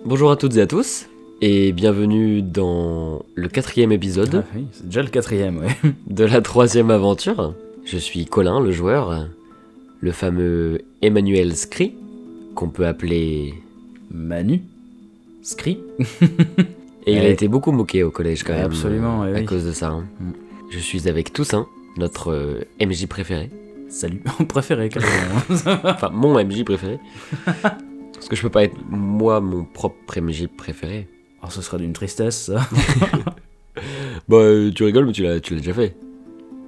Bonjour à toutes et à tous, et bienvenue dans le 4e épisode Oui, c'est déjà le 4e, ouais. de la 3e aventure. Je suis Colin, le joueur, le fameux Emmanuel Scri, qu'on peut appeler... Manu Scri. Et il a Ouais. été beaucoup moqué au collège quand même, Absolument, à oui. cause de ça. Je suis avec Toussaint, notre MJ préféré. Salut. Préféré, carrément. Enfin, mon MJ préféré. Parce que je peux pas être, moi, mon propre MJ préféré. Alors, ce serait d'une tristesse, ça. Bah, tu rigoles, mais tu l'as déjà fait.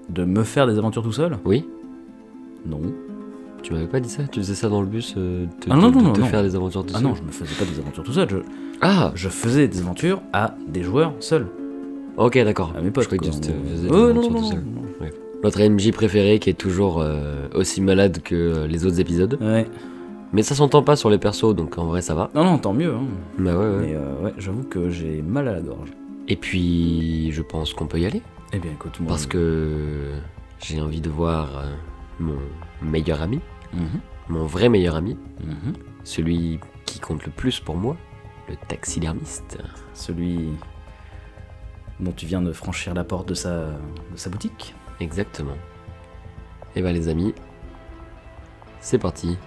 De me faire des aventures tout seul? Oui? Non. Tu m'avais pas dit ça? Tu faisais ça dans le bus de te non. faire des aventures tout Ah seul? non, je me faisais pas des aventures tout seul. Ah! Je faisais des aventures à des joueurs seuls. Ok, d'accord. À mes potes, Je croyais que quoi. tu te faisais des Oh, aventures non, tout seul. non. Ouais. Notre MJ préféré qui est toujours aussi malade que les autres épisodes. Ouais. Mais ça s'entend pas sur les persos, donc en vrai ça va. Non, tant mieux. Hein. Bah ouais. Mais ouais, j'avoue que j'ai mal à la gorge. Et puis, je pense qu'on peut y aller. Eh bien, écoute, moi... Parce que j'ai envie de voir mon meilleur ami, Mhm, mon vrai meilleur ami, mhm. celui qui compte le plus pour moi, le taxidermiste. Celui dont tu viens de franchir la porte de sa boutique. Exactement. Et bah les amis, c'est parti.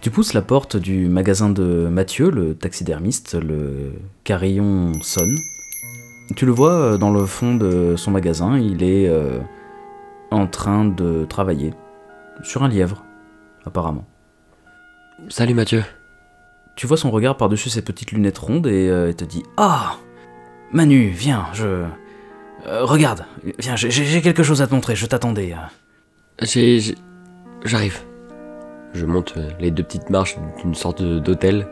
Tu pousses la porte du magasin de Mathieu, le taxidermiste, le carillon sonne. Tu le vois dans le fond de son magasin, il est en train de travailler sur un lièvre, apparemment. Salut Mathieu. Tu vois son regard par-dessus ses petites lunettes rondes et il te dit « Ah Manu, viens, regarde, viens, j'ai quelque chose à te montrer, je t'attendais. J'arrive. Je monte les 2 petites marches d'une sorte d'hôtel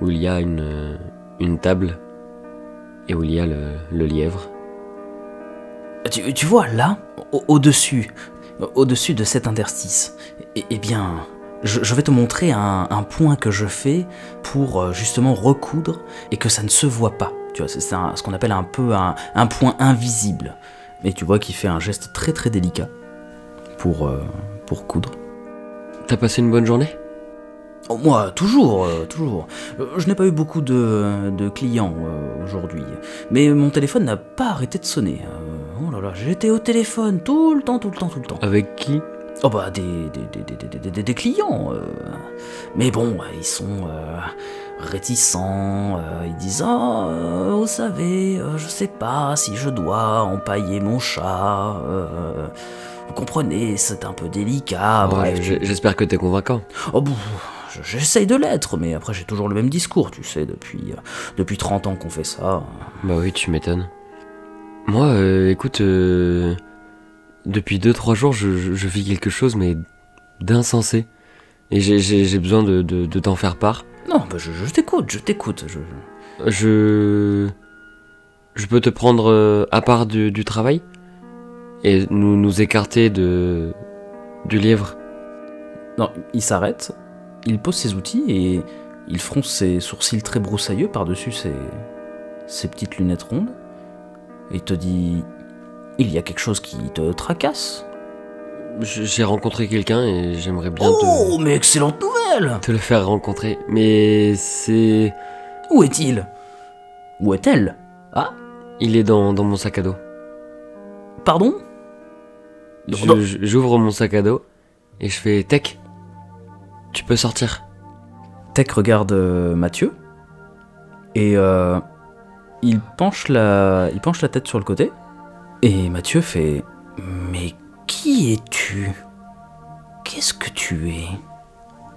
où il y a une table et où il y a le lièvre. Tu vois, là, au-dessus de cet interstice, eh bien, je vais te montrer un point que je fais pour justement recoudre et que ça ne se voit pas. Tu vois, c'est ce qu'on appelle un peu un point invisible. Et tu vois qu'il fait un geste très très délicat pour coudre. T'as passé une bonne journée? Oh, moi, toujours. Je n'ai pas eu beaucoup de clients aujourd'hui, mais mon téléphone n'a pas arrêté de sonner. Oh là là, j'étais au téléphone tout le temps. Avec qui? Oh bah des clients. Mais bon, ils sont réticents. Ils disent vous savez, je sais pas si je dois empailler mon chat. Vous comprenez, c'est un peu délicat. Bref. J'espère que t'es convaincant. Oh bon, j'essaye de l'être, mais après j'ai toujours le même discours, tu sais, depuis 30 ans qu'on fait ça. Bah oui, tu m'étonnes. Moi, écoute, depuis 2-3 jours, je vis quelque chose, mais d'insensé. Et j'ai besoin de t'en faire part. Non, bah je t'écoute. Je peux te prendre à part du travail et nous écarter du lièvre. Non, il s'arrête, il pose ses outils et il fronce ses sourcils très broussailleux par-dessus ses petites lunettes rondes. Et il te dit, il y a quelque chose qui te tracasse. J'ai rencontré quelqu'un et j'aimerais bien Oh, mais excellente nouvelle! te le faire rencontrer. Mais c'est... Où est-il? Où est-elle? Ah, Il est dans mon sac à dos. pardon? J'ouvre mon sac à dos et je fais Tech, tu peux sortir. Tech regarde Mathieu et il penche la tête sur le côté et Mathieu fait mais qui es-tu? Qu'est-ce que tu es?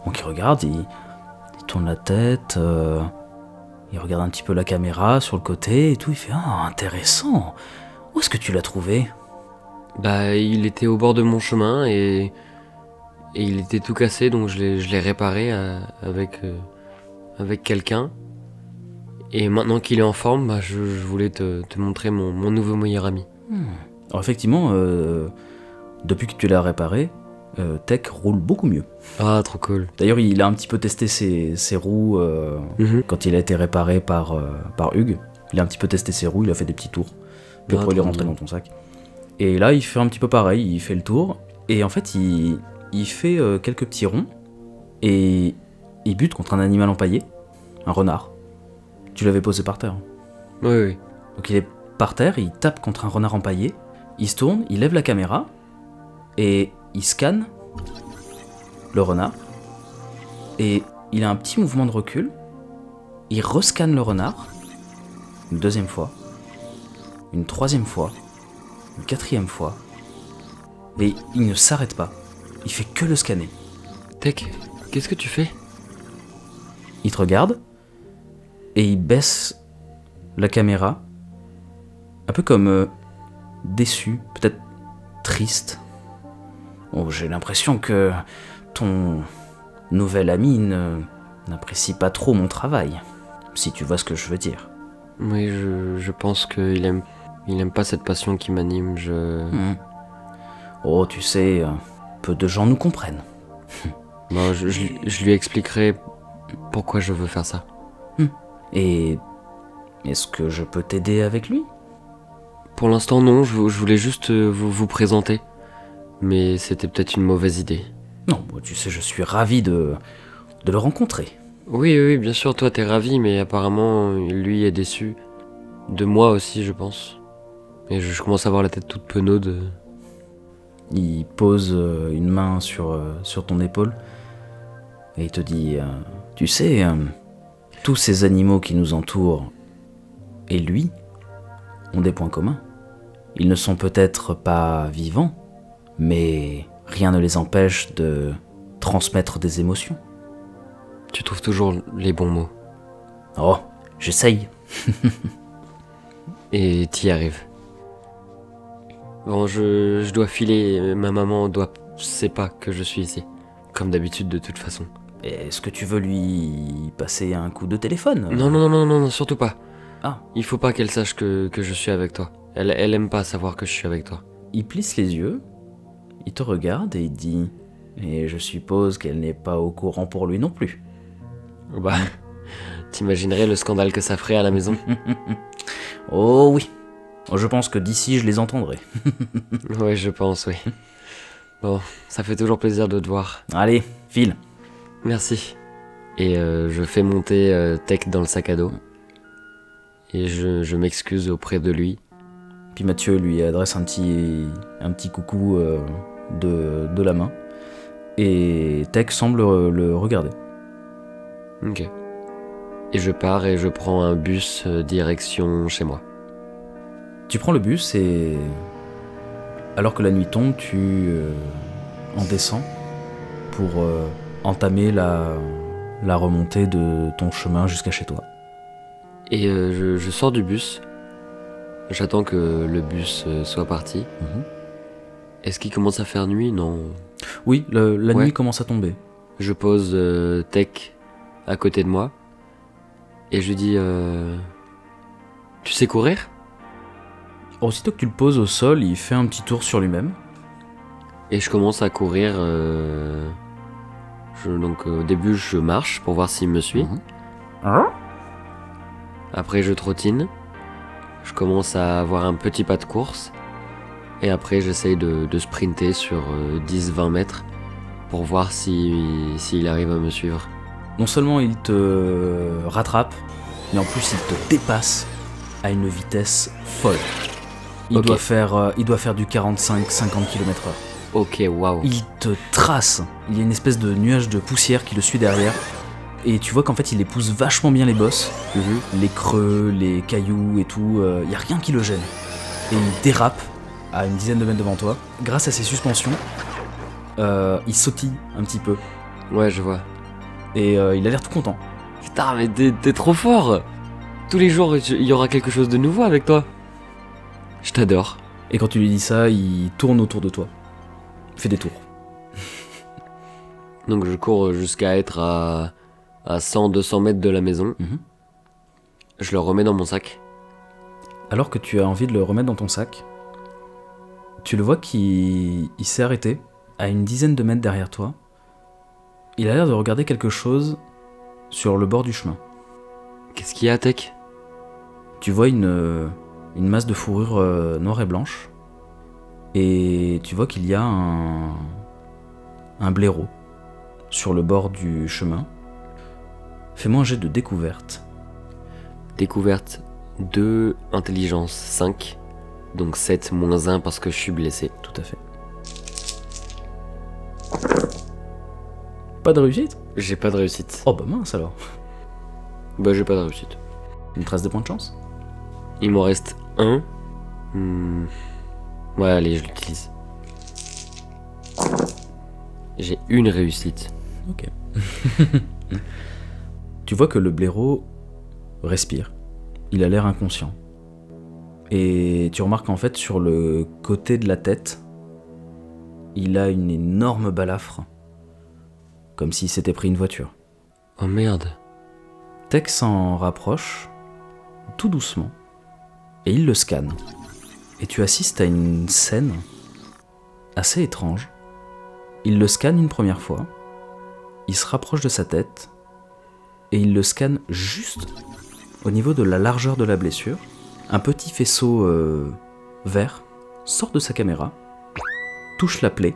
Donc il regarde, il tourne la tête, il regarde un petit peu la caméra sur le côté et tout, il fait ah intéressant. Où est-ce que tu l'as trouvé? Bah, il était au bord de mon chemin et il était tout cassé, donc je l'ai réparé avec quelqu'un. Et maintenant qu'il est en forme, bah, je voulais te montrer mon nouveau meilleur ami. Alors effectivement, depuis que tu l'as réparé, Tech roule beaucoup mieux. Ah, trop cool. D'ailleurs, il a un petit peu testé ses roues quand il a été réparé par Hugues. Il a un petit peu testé ses roues, il a fait des petits tours. Puis après, il est rentré dans ton sac. Et là, il fait un petit peu pareil, il fait le tour. Et en fait, il fait quelques petits ronds. Et il bute contre un animal empaillé, un renard. Tu l'avais posé par terre. Oui, oui. Donc il est par terre, il tape contre un renard empaillé. Il se tourne, il lève la caméra. Et il scanne le renard. Et il a un petit mouvement de recul. Il rescanne le renard. Une deuxième fois. Une troisième fois. Une quatrième fois. Et il ne s'arrête pas. Il fait que le scanner. Tech, qu'est-ce que tu fais? Il te regarde. Et il baisse la caméra. Un peu comme déçu. Peut-être triste. Oh, j'ai l'impression que ton nouvel ami n'apprécie pas trop mon travail. Si tu vois ce que je veux dire. Oui, je pense qu'il aime pas cette passion qui m'anime, Oh, tu sais, peu de gens nous comprennent. Bon, je lui expliquerai pourquoi je veux faire ça. Et est-ce que je peux t'aider avec lui? Pour l'instant, non, je voulais juste vous présenter. Mais c'était peut-être une mauvaise idée. Non, bon, tu sais, je suis ravi de le rencontrer. Oui, bien sûr, toi t'es ravi, mais apparemment, lui est déçu. De moi aussi, je pense. Et je commence à avoir la tête toute penaude. Il pose une main sur ton épaule et il te dit tu sais, tous ces animaux qui nous entourent et lui ont des points communs. Ils ne sont peut-être pas vivants, mais rien ne les empêche de transmettre des émotions. Tu trouves toujours les bons mots. Oh, j'essaye. Et t'y arrives. Bon, je dois filer, ma maman sait pas que je suis ici. Comme d'habitude, de toute façon. Est-ce que tu veux lui passer un coup de téléphone? Non, surtout pas. Ah. Il faut pas qu'elle sache que je suis avec toi. Elle aime pas savoir que je suis avec toi. Il plisse les yeux, il te regarde et il dit « Et je suppose qu'elle n'est pas au courant pour lui non plus. » Bah, t'imaginerais le scandale que ça ferait à la maison. Oh oui, je pense que d'ici je les entendrai. Ouais, je pense, oui. Bon, ça fait toujours plaisir de te voir. Allez, file. Merci. Et je fais monter Tech dans le sac à dos. Et je m'excuse auprès de lui. Puis Mathieu lui adresse un petit coucou de la main. Et Tech semble le regarder. Ok. Et je pars et je prends un bus direction chez moi. Tu prends le bus et alors que la nuit tombe, tu en descends pour entamer la remontée de ton chemin jusqu'à chez toi. Et je sors du bus. J'attends que le bus soit parti. Est-ce qu'il commence à faire nuit? Non. Oui, la nuit commence à tomber. Je pose Tech à côté de moi. Et je lui dis tu sais courir? Aussitôt que tu le poses au sol, il fait un petit tour sur lui-même. Et je commence à courir. Donc au début, je marche pour voir s'il me suit. Après, je trottine. Je commence à avoir un petit pas de course. Et après, j'essaye de sprinter sur 10-20 mètres pour voir s'il arrive à me suivre. Non seulement il te rattrape, mais en plus il te dépasse à une vitesse folle. Il doit faire du 45-50 km/h. Ok, waouh. Il te trace. Il y a une espèce de nuage de poussière qui le suit derrière. Et tu vois qu'en fait il épouse vachement bien les bosses. Les creux, les cailloux et tout. Il n'y a rien qui le gêne. Et il dérape à une dizaine de mètres devant toi. Grâce à ses suspensions, il sautille un petit peu. Ouais, je vois. Et il a l'air tout content. Putain, mais t'es trop fort. Tous les jours, il y aura quelque chose de nouveau avec toi. Je t'adore. Et quand tu lui dis ça, il tourne autour de toi. Il fait des tours. Donc je cours jusqu'à être à 100-200 mètres de la maison. Je le remets dans mon sac. Alors que tu as envie de le remettre dans ton sac, tu le vois qu'il s'est arrêté à une dizaine de mètres derrière toi. Il a l'air de regarder quelque chose sur le bord du chemin. Qu'est-ce qu'il y a, Tech? Tu vois une masse de fourrure noire et blanche. Et tu vois qu'il y a un blaireau sur le bord du chemin. Fais-moi un jet de découverte. Découverte 2, intelligence 5. Donc 7 moins 1 parce que je suis blessé. Tout à fait. Pas de réussite? J'ai pas de réussite. Oh bah mince alors. Bah j'ai pas de réussite. Une trace de points de chance? Il m'en reste un. Ouais, allez, je l'utilise. J'ai une réussite. Ok. Tu vois que le blaireau respire. Il a l'air inconscient. Et tu remarques en fait sur le côté de la tête, il a une énorme balafre. Comme s'il s'était pris une voiture. Oh merde. Tech s'en rapproche, tout doucement, et il le scanne. Et tu assistes à une scène assez étrange. Il le scanne une première fois, il se rapproche de sa tête, et il le scanne juste au niveau de la largeur de la blessure. Un petit faisceau vert sort de sa caméra, touche la plaie,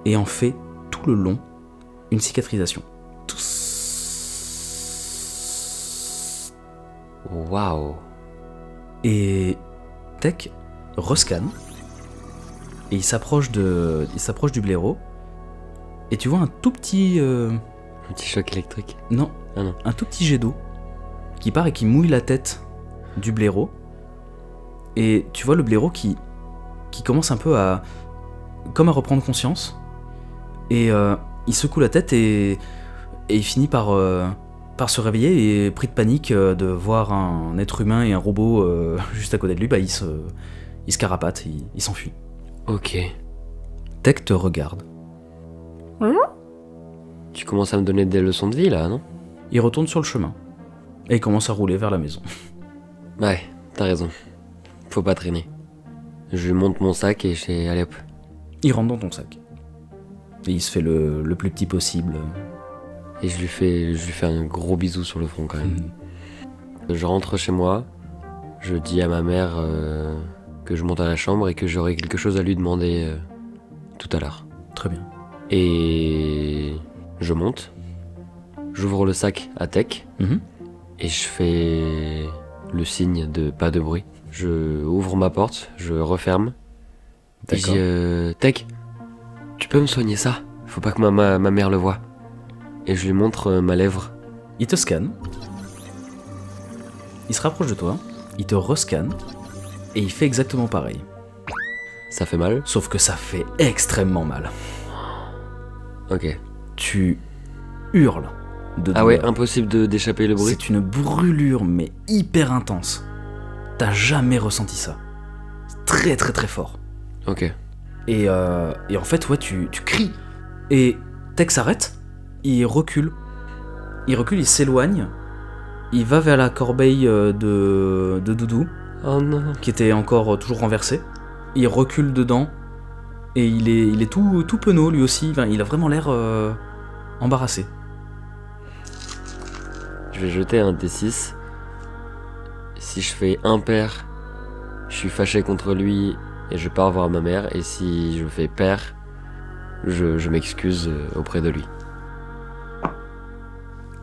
et en fait tout le long une cicatrisation. Waouh. Et Tech rescanne, et il s'approche du blaireau, et tu vois un tout petit... Un petit choc électrique. Non, Ah non. un tout petit jet d'eau qui part et qui mouille la tête du blaireau. Et tu vois le blaireau qui commence un peu à reprendre conscience. Et il secoue la tête et il finit par se réveiller, et pris de panique de voir un être humain et un robot juste à côté de lui, il se carapate, il s'enfuit. Ok. Tech te regarde. Tu commences à me donner des leçons de vie là, non? Il retourne sur le chemin et il commence à rouler vers la maison. Ouais, t'as raison. Faut pas traîner. Je lui monte mon sac et je fais allez hop. Il rentre dans ton sac. Et il se fait le plus petit possible. Et je lui fais un gros bisou sur le front quand même. Je rentre chez moi, je dis à ma mère que je monte à la chambre et que j'aurai quelque chose à lui demander tout à l'heure. Très bien. Et je monte, j'ouvre le sac à Tech et je fais le signe de pas de bruit. Je ouvre ma porte, je referme. D'accord. Et je dis Tech, tu peux me soigner ça? Faut pas que ma mère le voie. Et je lui montre ma lèvre. Il te scanne. Il se rapproche de toi. Il te rescanne. Et il fait exactement pareil. Ça fait mal? Sauf que ça fait extrêmement mal. Ok. Tu hurles de Ah ouais, douleur. impossible d'échapper le bruit. C'est une brûlure, mais hyper intense. T'as jamais ressenti ça. C'est très très très fort. Ok. Et en fait, ouais, tu cries. Et Tech s'arrête. Il recule. Il s'éloigne. Il va vers la corbeille de Doudou, Oh non. qui était encore toujours renversée. Il recule dedans. Et il est tout penaud lui aussi. Enfin, il a vraiment l'air embarrassé. Je vais jeter un D6. Si je fais impair, je suis fâché contre lui et je pars voir ma mère. Et si je fais pair, je m'excuse auprès de lui.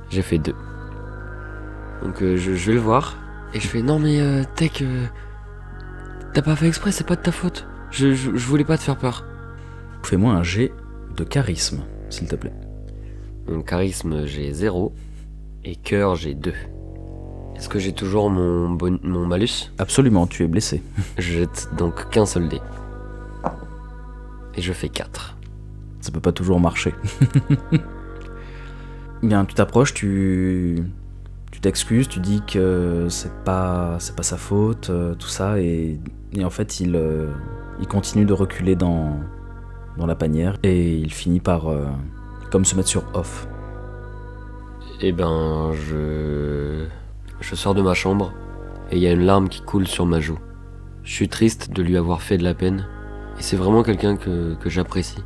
J'ai fait 2. Donc je vais le voir. Et je fais non mais Tech, t'as pas fait exprès, c'est pas de ta faute. Je voulais pas te faire peur. Fais-moi un jet de charisme, s'il te plaît. Donc charisme j'ai 0. Et cœur j'ai 2. Est-ce que j'ai toujours mon malus? Absolument, tu es blessé. Je jette donc qu'un seul dé. Et je fais 4. Ça peut pas toujours marcher. Bien, tu t'approches, tu t'excuses, tu dis que c'est pas sa faute, tout ça, et en fait il continue de reculer dans la panière, et il finit par comme se mettre sur off. Eh ben Je sors de ma chambre et il y a une larme qui coule sur ma joue. Je suis triste de lui avoir fait de la peine et c'est vraiment quelqu'un que j'apprécie.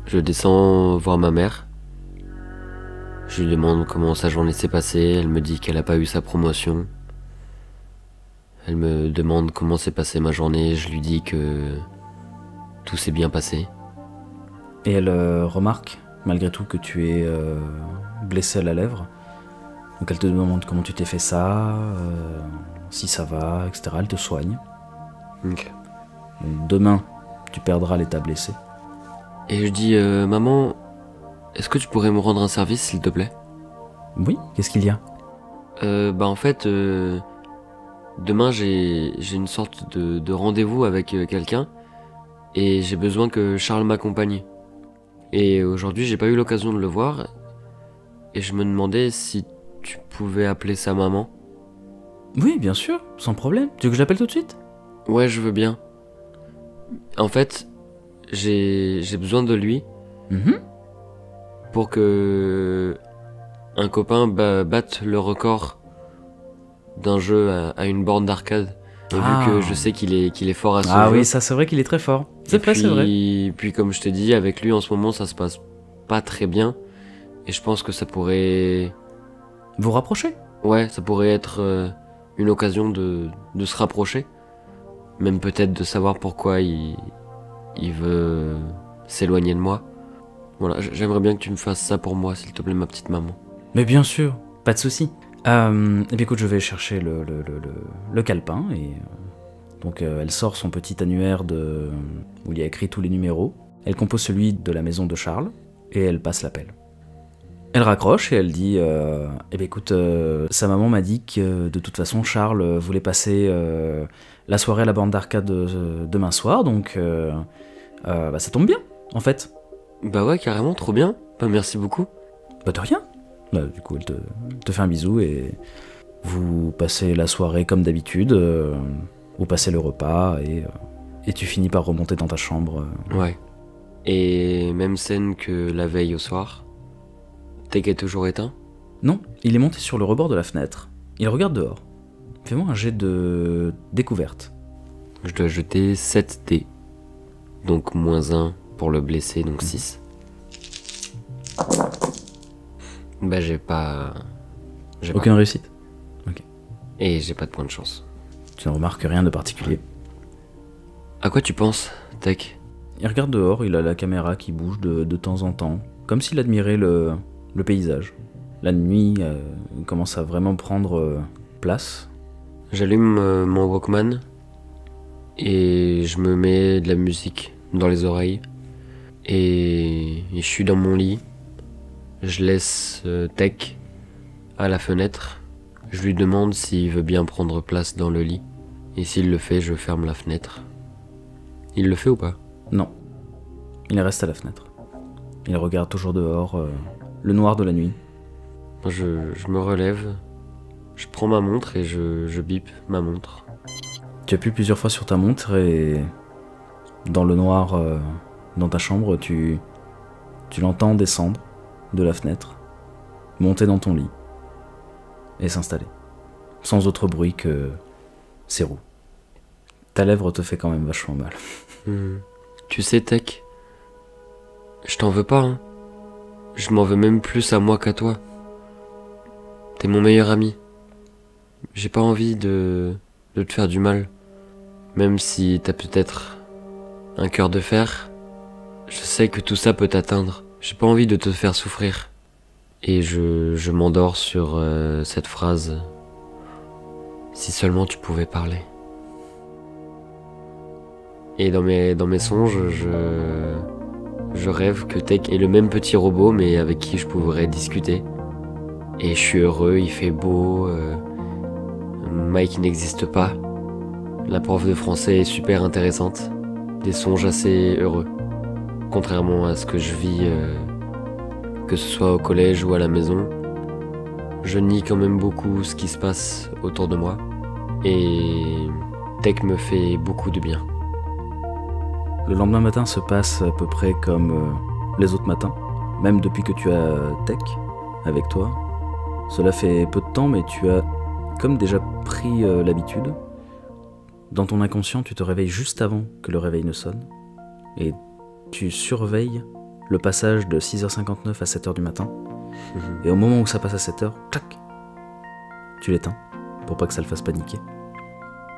Je descends voir ma mère. Je lui demande comment sa journée s'est passée. Elle me dit qu'elle n'a pas eu sa promotion. Elle me demande comment s'est passée ma journée. Je lui dis que tout s'est bien passé. Et elle remarque, malgré tout, que tu es blessé à la lèvre. Donc elle te demande comment tu t'es fait ça, si ça va, etc. Elle te soigne. Ok. Donc demain, tu perdras l'état blessé. Et je dis, maman, est-ce que tu pourrais me rendre un service, s'il te plaît? Oui, qu'est-ce qu'il y a? En fait, demain j'ai une sorte de rendez-vous avec quelqu'un et j'ai besoin que Charles m'accompagne. Et aujourd'hui j'ai pas eu l'occasion de le voir et je me demandais si tu pouvais appeler sa maman. Oui, bien sûr, sans problème. Tu veux que je l'appelle tout de suite? Ouais, je veux bien. En fait, j'ai besoin de lui pour que un copain batte le record d'un jeu à une borne d'arcade. Et vu que je sais qu'il est fort à ce jeu. Ah oui, ça c'est vrai qu'il est très fort. C'est vrai, c'est vrai. Puis comme je t'ai dit, avec lui en ce moment ça se passe pas très bien. Et je pense que ça pourrait... Vous rapprochez? Ouais, ça pourrait être une occasion de se rapprocher. Même peut-être de savoir pourquoi il veut s'éloigner de moi. Voilà, j'aimerais bien que tu me fasses ça pour moi, s'il te plaît, ma petite maman. Mais bien sûr, pas de souci. Eh bien écoute, je vais chercher le calepin et donc elle sort son petit annuaire où il y a écrit tous les numéros. Elle compose celui de la maison de Charles et elle passe l'appel. Elle raccroche et elle dit eh bien écoute, sa maman m'a dit que de toute façon Charles voulait passer la soirée à la borne d'arcade demain soir, donc ça tombe bien en fait. Bah ouais, carrément, trop bien. Bah merci beaucoup. Bah de rien. Du coup, elle te fait un bisou et vous passez la soirée comme d'habitude, vous passez le repas et tu finis par remonter dans ta chambre. Ouais. Et même scène que la veille au soir. Tech est toujours éteint? Non, il est monté sur le rebord de la fenêtre. Il regarde dehors. Fais-moi un jet de découverte. Je dois jeter 7 dés. Donc -1 pour le blessé, donc 6. Bah j'ai pas... Aucune réussite. Ok. Et j'ai pas de point de chance. Tu ne remarques rien de particulier. À quoi tu penses, Tech? Il regarde dehors, il a la caméra qui bouge de temps en temps, comme s'il admirait le paysage. La nuit commence à vraiment prendre place. J'allume mon Walkman et je me mets de la musique dans les oreilles. Et je suis dans mon lit. Je laisse Tech à la fenêtre. Je lui demande s'il veut bien prendre place dans le lit. Et s'il le fait, je ferme la fenêtre. Il le fait ou pas? Non. Il reste à la fenêtre. Il regarde toujours dehors, le noir de la nuit. Je me relève. Je prends ma montre et je bip ma montre. Tu appuies plusieurs fois sur ta montre et dans le noir, dans ta chambre, tu l'entends descendre de la fenêtre, monter dans ton lit et s'installer, sans autre bruit que ses roues. Ta lèvre te fait quand même vachement mal. Tu sais, Tech, je t'en veux pas, hein. Je m'en veux même plus à moi qu'à toi. T'es mon meilleur ami. J'ai pas envie de te faire du mal. Même si t'as peut-être un cœur de fer, je sais que tout ça peut t'atteindre. J'ai pas envie de te faire souffrir. Et je m'endors sur cette phrase. Si seulement tu pouvais parler. Et dans mes songes, je rêve que Tech est le même petit robot, mais avec qui je pourrais discuter. Et je suis heureux, il fait beau. Mike n'existe pas. La prof de français est super intéressante. Des songes assez heureux. Contrairement à ce que je vis, que ce soit au collège ou à la maison, je nie quand même beaucoup ce qui se passe autour de moi. Et Tech me fait beaucoup de bien. Le lendemain matin se passe à peu près comme les autres matins, même depuis que tu as Tech avec toi. Cela fait peu de temps, mais tu as comme déjà pris l'habitude, dans ton inconscient, tu te réveilles juste avant que le réveil ne sonne, et tu surveilles le passage de 6h59 à 7h du matin, et au moment où ça passe à 7h, clac, tu l'éteins, pour pas que ça le fasse paniquer.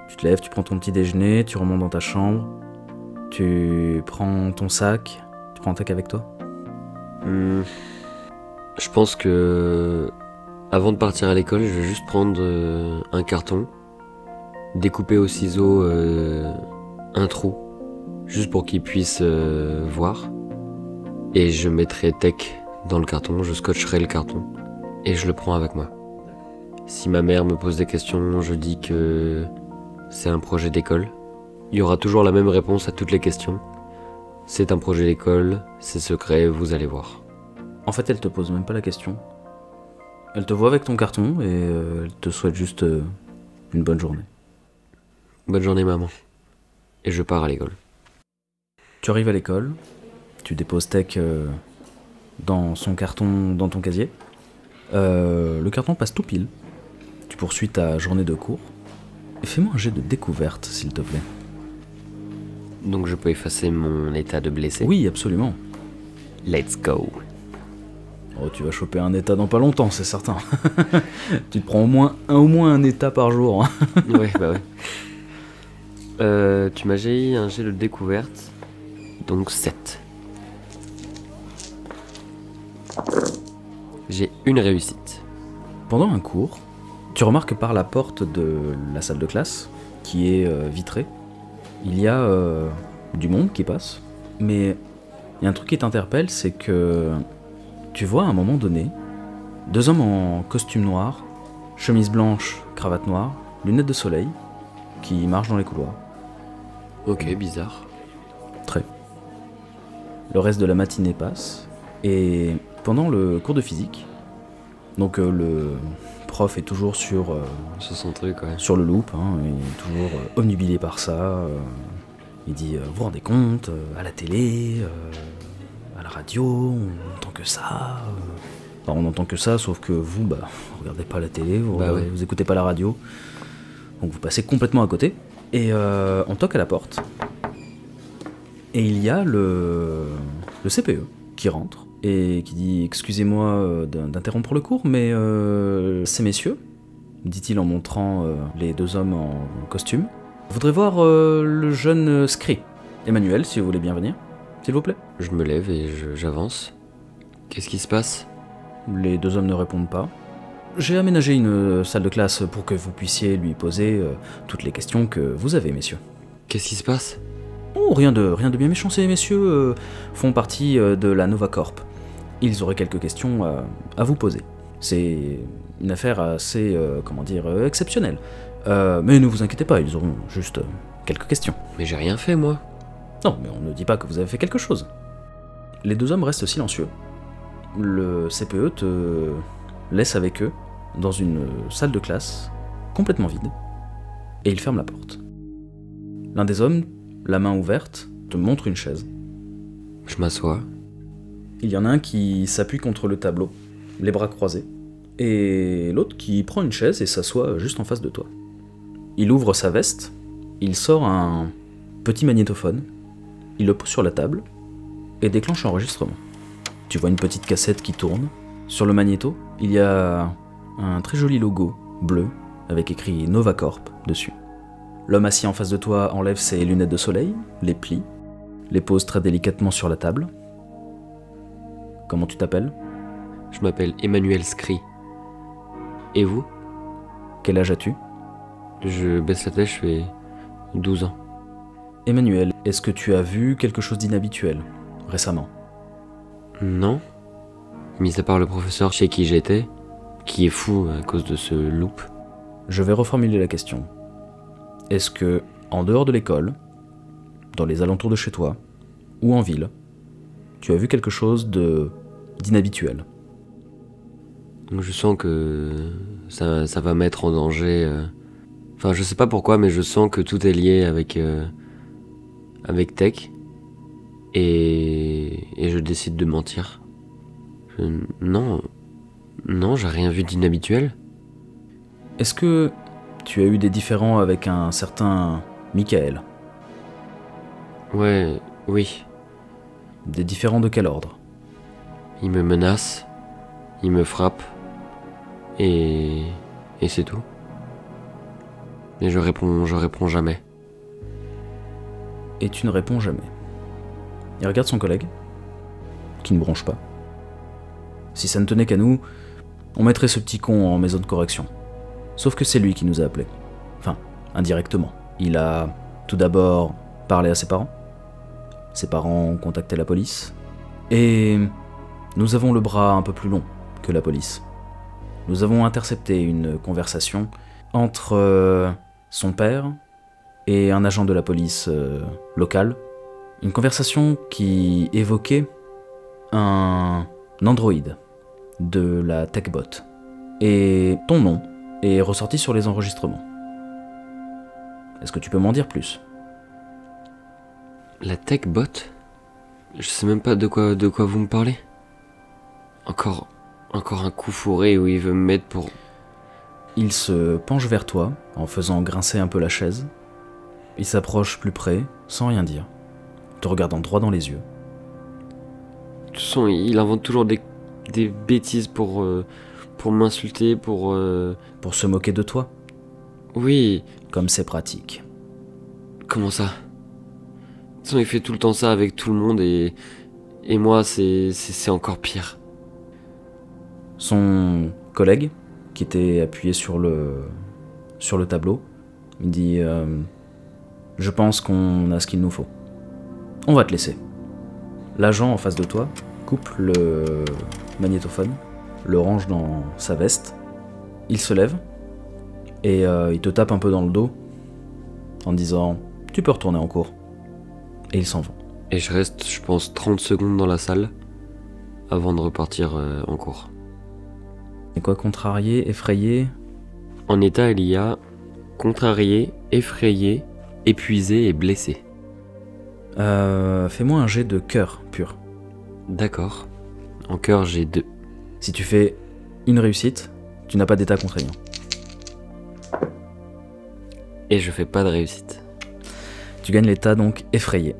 Tu te lèves, tu prends ton petit déjeuner, tu remontes dans ta chambre, tu prends ton sac, tu prends un sac avec toi. Je pense que avant de partir à l'école, je vais juste prendre un carton, découper au ciseau un trou, juste pour qu'il puisse voir. Et je mettrai tech dans le carton, je scotcherai le carton et je le prends avec moi. Si ma mère me pose des questions, je dis que c'est un projet d'école. Il y aura toujours la même réponse à toutes les questions. C'est un projet d'école, c'est secret, vous allez voir. En fait, elle te pose même pas la question. Elle te voit avec ton carton et elle te souhaite juste une bonne journée. Bonne journée maman. Et je pars à l'école. Tu arrives à l'école, tu déposes Tech dans son carton, dans ton casier. Le carton passe tout pile. Tu poursuis ta journée de cours. Et fais-moi un jet de découverte, s'il te plaît. Donc je peux effacer mon état de blessé? Oui, absolument. Let's go. Oh, tu vas choper un état dans pas longtemps, c'est certain. Tu te prends au moins un état par jour. Hein. Ouais, bah ouais. Tu m'as j'ai un jet de découverte. Donc 7. J'ai une réussite. Pendant un cours, tu remarques par la porte de la salle de classe, qui est vitrée, il y a du monde qui passe, mais il y a un truc qui t'interpelle, c'est que tu vois à un moment donné 2 hommes en costume noir, chemise blanche, cravate noire, lunettes de soleil, qui marchent dans les couloirs. Ok, bizarre. Très. Le reste de la matinée passe, et pendant le cours de physique, donc le prof est toujours sur son truc, ouais. Sur le loop, hein, il est toujours omnubilé par ça. Il dit vous vous rendez compte, à la télé, à la radio, on entend que ça. Enfin, on entend que ça, sauf que vous, vous regardez pas la télé, vous écoutez pas la radio, donc vous passez complètement à côté. Et on toque à la porte, et il y a le CPE qui rentre et qui dit excusez-moi d'interrompre le cours, mais ces messieurs, dit-il en montrant les 2 hommes en costume, voudrais voir le jeune Scree. Emmanuel, si vous voulez bien venir, s'il vous plaît. Je me lève et j'avance. Qu'est-ce qui se passe? Les 2 hommes ne répondent pas. J'ai aménagé une salle de classe pour que vous puissiez lui poser toutes les questions que vous avez, messieurs. Qu'est-ce qui se passe? Oh, rien de bien méchant, ces messieurs font partie de la Nova Corp. Ils auraient quelques questions à vous poser. C'est une affaire assez, exceptionnelle. Mais ne vous inquiétez pas, ils auront juste quelques questions. Mais j'ai rien fait, moi. Non, mais on ne dit pas que vous avez fait quelque chose. Les 2 hommes restent silencieux. Le CPE te laisse avec eux dans une salle de classe complètement vide, et il ferme la porte. L'un des hommes, la main ouverte, te montre une chaise. Je m'assois. Il y en a un qui s'appuie contre le tableau, les bras croisés, et l'autre qui prend une chaise et s'assoit juste en face de toi. Il ouvre sa veste, il sort un petit magnétophone, il le pose sur la table et déclenche l'enregistrement. Tu vois une petite cassette qui tourne. Sur le magnéto, il y a un très joli logo bleu avec écrit Nova Corp dessus. L'homme assis en face de toi enlève ses lunettes de soleil, les plie, les pose très délicatement sur la table. Comment tu t'appelles ? Je m'appelle Emmanuel Scree. Et vous ? Quel âge as-tu ? Je baisse la tête, je fais 12 ans. Emmanuel, est-ce que tu as vu quelque chose d'inhabituel récemment ? Non. Mis à part le professeur chez qui j'étais, qui est fou à cause de ce loop. Je vais reformuler la question. Est-ce que, en dehors de l'école, dans les alentours de chez toi, ou en ville, tu as vu quelque chose d'inhabituel ? Donc je sens que ça va mettre en danger... Enfin, je sais pas pourquoi, mais je sens que tout est lié avec Tech. Et je décide de mentir. Non, j'ai rien vu d'inhabituel. Est-ce que tu as eu des différends avec un certain Michael? Ouais, oui. Des différends de quel ordre? Il me menace, il me frappe, et c'est tout. Et je réponds jamais. Et tu ne réponds jamais. Il regarde son collègue, qui ne bronche pas. Si ça ne tenait qu'à nous, on mettrait ce petit con en maison de correction. Sauf que c'est lui qui nous a appelés. Enfin, indirectement. Il a tout d'abord parlé à ses parents. Ses parents ont contacté la police. Et nous avons le bras un peu plus long que la police. Nous avons intercepté une conversation entre son père et un agent de la police local. Une conversation qui évoquait un androïde de la TechBot. Et ton nom est ressorti sur les enregistrements. Est-ce que tu peux m'en dire plus? La TechBot? Je sais même pas de quoi vous me parlez. Encore un coup fourré où il veut me mettre pour... Il se penche vers toi en faisant grincer un peu la chaise. Il s'approche plus près, sans rien dire, te regardant droit dans les yeux. De toute façon, il invente toujours des bêtises pour m'insulter, pour se moquer de toi. Oui. Comme c'est pratique. Comment ça? De toute façon, il fait tout le temps ça avec tout le monde et moi, c'est encore pire. Son collègue, qui était appuyé sur le tableau, il dit je pense qu'on a ce qu'il nous faut. On va te laisser. L'agent en face de toi coupe le magnétophone, le range dans sa veste, il se lève et il te tape un peu dans le dos en disant « Tu peux retourner en cours ». Et il s'en va. Et je reste, je pense, 30 secondes dans la salle avant de repartir en cours. Et quoi, contrarié, effrayé? En état, il y a contrarié, effrayé, épuisé et blessé. Fais-moi un jet de cœur pur. D'accord. En cœur, j'ai 2. Si tu fais une réussite, tu n'as pas d'état contraignant. Et je fais pas de réussite. Tu gagnes l'état donc effrayé.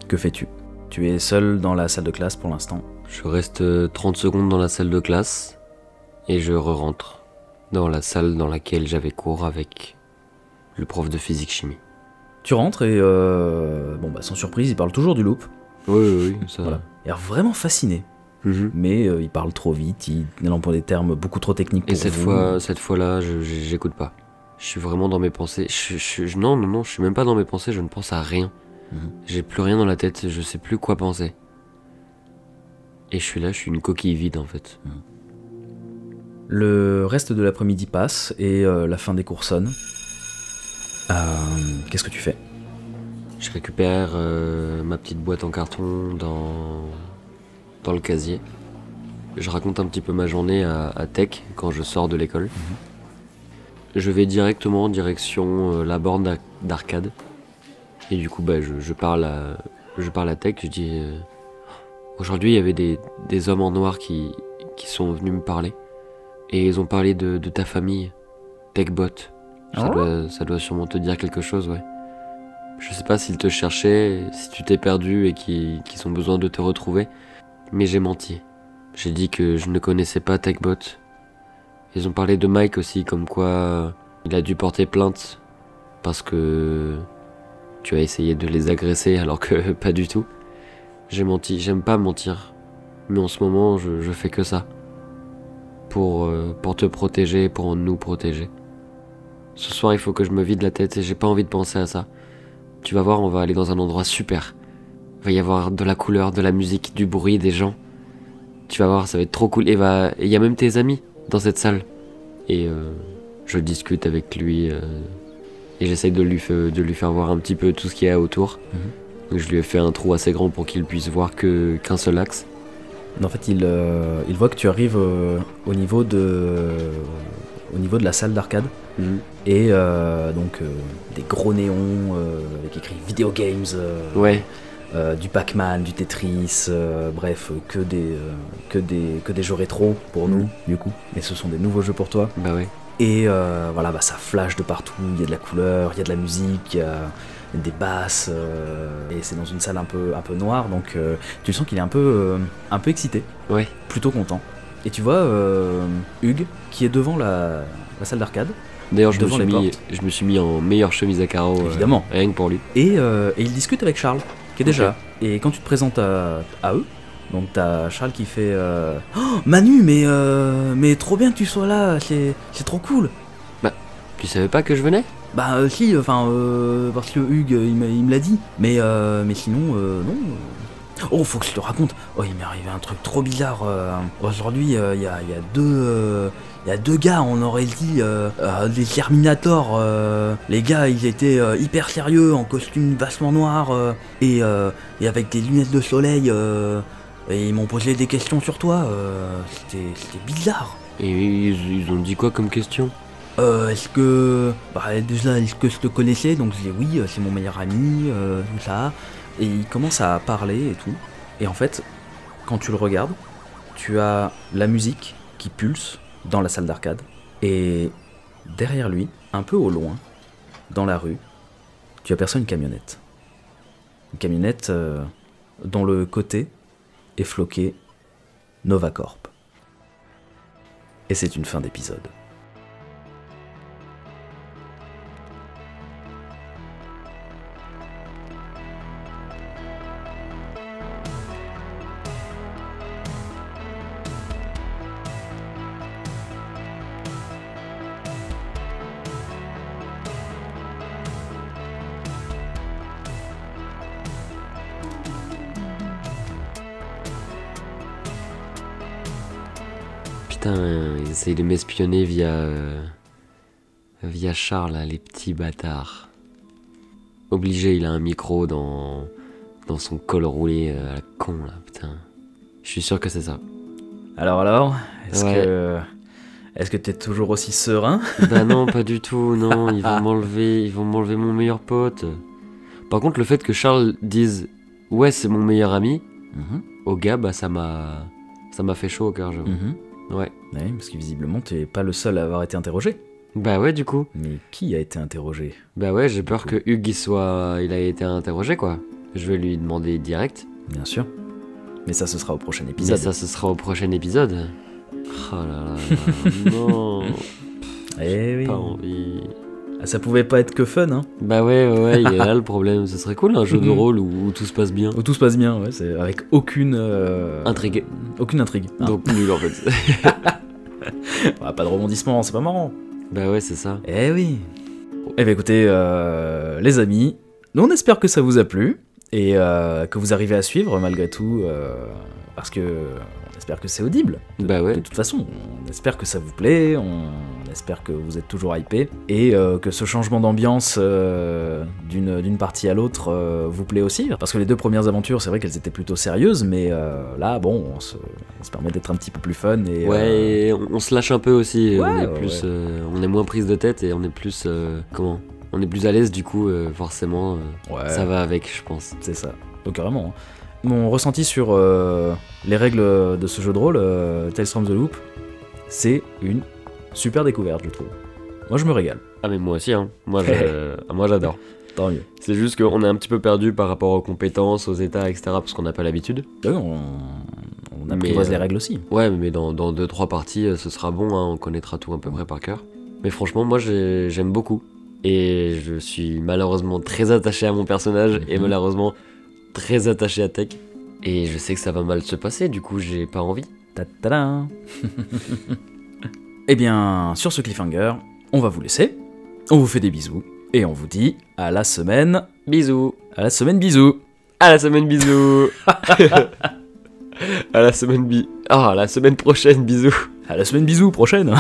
Que fais-tu? Tu es seul dans la salle de classe pour l'instant. Je reste 30 secondes dans la salle de classe et je re-rentre dans la salle dans laquelle j'avais cours avec le prof de physique-chimie. Tu rentres et sans surprise, il parle toujours du loop. Oui, ça... Voilà. Il a l'air vraiment fasciné. Mais il parle trop vite, il emploie des termes beaucoup trop techniques pour vous. Et cette fois-là, j'écoute pas. Je suis vraiment dans mes pensées. Non, je suis même pas dans mes pensées, je ne pense à rien. J'ai plus rien dans la tête, je sais plus quoi penser. Et je suis une coquille vide en fait. Le reste de l'après-midi passe et la fin des cours sonne. Qu'est-ce que tu fais? Je récupère ma petite boîte en carton dans le casier. Je raconte un petit peu ma journée à Tech quand je sors de l'école. Je vais directement en direction la borne d'arcade. Et du coup, je parle à Tech. Je dis aujourd'hui, il y avait des hommes en noir qui sont venus me parler. Et ils ont parlé de ta famille, TechBot. Ça doit sûrement te dire quelque chose, ouais. Je sais pas s'ils te cherchaient, si tu t'es perdu et qu'ils ont besoin de te retrouver. Mais j'ai menti. J'ai dit que je ne connaissais pas TechBot. Ils ont parlé de Mike aussi, comme quoi il a dû porter plainte parce que tu as essayé de les agresser alors que pas du tout. J'ai menti, j'aime pas mentir. Mais en ce moment, je fais que ça. Pour te protéger, pour nous protéger. Ce soir, il faut que je me vide la tête et j'ai pas envie de penser à ça. Tu vas voir, on va aller dans un endroit super. Il va y avoir de la couleur, de la musique, du bruit, des gens. Tu vas voir, ça va être trop cool. Et il y a même tes amis dans cette salle. Et je discute avec lui et j'essaye de lui faire voir un petit peu tout ce qu'il y a autour. Donc je lui ai fait un trou assez grand pour qu'il puisse voir qu'un seul axe. En fait, il voit que tu arrives au niveau de la salle d'arcade. Et des gros néons avec écrit Video Games, ouais. Du Pac-Man, du Tetris, bref, que des jeux rétro pour nous, du coup. Mais ce sont des nouveaux jeux pour toi. Bah ouais. Et voilà, ça flash de partout, il y a de la couleur, il y a de la musique, il y a des basses, et c'est dans une salle un peu noire, donc tu sens qu'il est un peu excité, Ouais. plutôt content. Et tu vois Hugues qui est devant la salle d'arcade, D'ailleurs, je devant les portes. me suis mis en meilleure chemise à carreaux. Évidemment. Rien que pour lui. Et il discute avec Charles, qui est déjà là. Et quand tu te présentes à eux, donc t'as Charles qui fait Oh, Manu, mais trop bien que tu sois là, c'est trop cool. Tu savais pas que je venais? Bah si, parce que Hugues il me l'a dit, mais sinon non. Oh, faut que je te raconte. Oh, il m'est arrivé un truc trop bizarre. Aujourd'hui, il y a deux gars, on aurait dit des Terminator. Les gars, ils étaient hyper sérieux, en costume vachement noir et avec des lunettes de soleil. Et ils m'ont posé des questions sur toi. C'était bizarre. Et ils ont dit quoi comme question? Est-ce que je te connaissais? Donc je dis oui, c'est mon meilleur ami, tout ça. Et il commence à parler et tout. Et en fait, quand tu le regardes, tu as la musique qui pulse dans la salle d'arcade. Et derrière lui, un peu au loin, dans la rue, tu aperçois une camionnette. Une camionnette dont le côté est floqué Novacorp. Et c'est une fin d'épisode. Putain, ils essayent de m'espionner via Charles, là, les petits bâtards. Obligé, il a un micro dans son col roulé à la con, là, putain. Je suis sûr que c'est ça. Alors, Ouais. est-ce que t'es toujours aussi serein? Bah non, pas du tout, non, ils vont m'enlever mon meilleur pote. Par contre, le fait que Charles dise « Ouais, c'est mon meilleur ami », au gars, bah ça m'a fait chaud au cœur, j'avoue. Ouais. Oui, parce que visiblement, t'es pas le seul à avoir été interrogé. Bah ouais, du coup. Mais qui a été interrogé? Bah ouais, j'ai peur que Hugues il a été interrogé, quoi. Je vais lui demander direct. Bien sûr. Mais ça, ce sera au prochain épisode. Mais ça, ce sera au prochain épisode. Oh là là, non, Eh oui. pas envie. Ah, ça pouvait pas être que fun, hein. Bah ouais, il y a là le problème. Ce serait cool un jeu de rôle où tout se passe bien. Où tout se passe bien, ouais, c'est avec aucune Intrigue. Aucune intrigue. Hein. Donc nul en fait. Ah, pas de rebondissement, c'est pas marrant. Bah ouais, c'est ça. Eh oui. Eh bien écoutez, les amis, nous on espère que ça vous a plu et que vous arrivez à suivre malgré tout, parce que on espère que c'est audible. Bah ouais. De toute façon, on espère que ça vous plaît, on espère que vous êtes toujours hypé et que ce changement d'ambiance d'une partie à l'autre vous plaît aussi. Parce que les deux premières aventures, c'est vrai qu'elles étaient plutôt sérieuses, mais là, bon, on se permet d'être un petit peu plus fun. Et, ouais, et on se lâche un peu aussi. Ouais, on est plus, on est moins prise de tête et on est plus, on est plus à l'aise du coup, forcément. ouais, Ça va avec, je pense. c'est ça. Donc carrément. Hein. Mon ressenti sur les règles de ce jeu de rôle, Tales from the Loop, c'est une super découverte, je trouve. Moi, je me régale. Ah mais moi aussi, hein. Moi j'adore. Tant mieux. C'est juste qu'on est un petit peu perdu par rapport aux compétences, aux états, etc. parce qu'on n'a pas l'habitude. Oui, on apprivoise les règles aussi. Ouais, mais dans 2-3 parties, ce sera bon, hein, on connaîtra tout à peu près par cœur. Mais franchement, moi j'aime beaucoup. Et je suis malheureusement très attaché à mon personnage et malheureusement très attaché à Tech. Et je sais que ça va mal se passer, du coup j'ai pas envie. Ta-ta-da. Eh bien, sur ce cliffhanger, on va vous laisser. On vous fait des bisous. Et on vous dit à la semaine. Bisous. À la semaine, bisous. À la semaine, bisous. À la semaine prochaine, bisous. À la semaine, bisous, prochaine.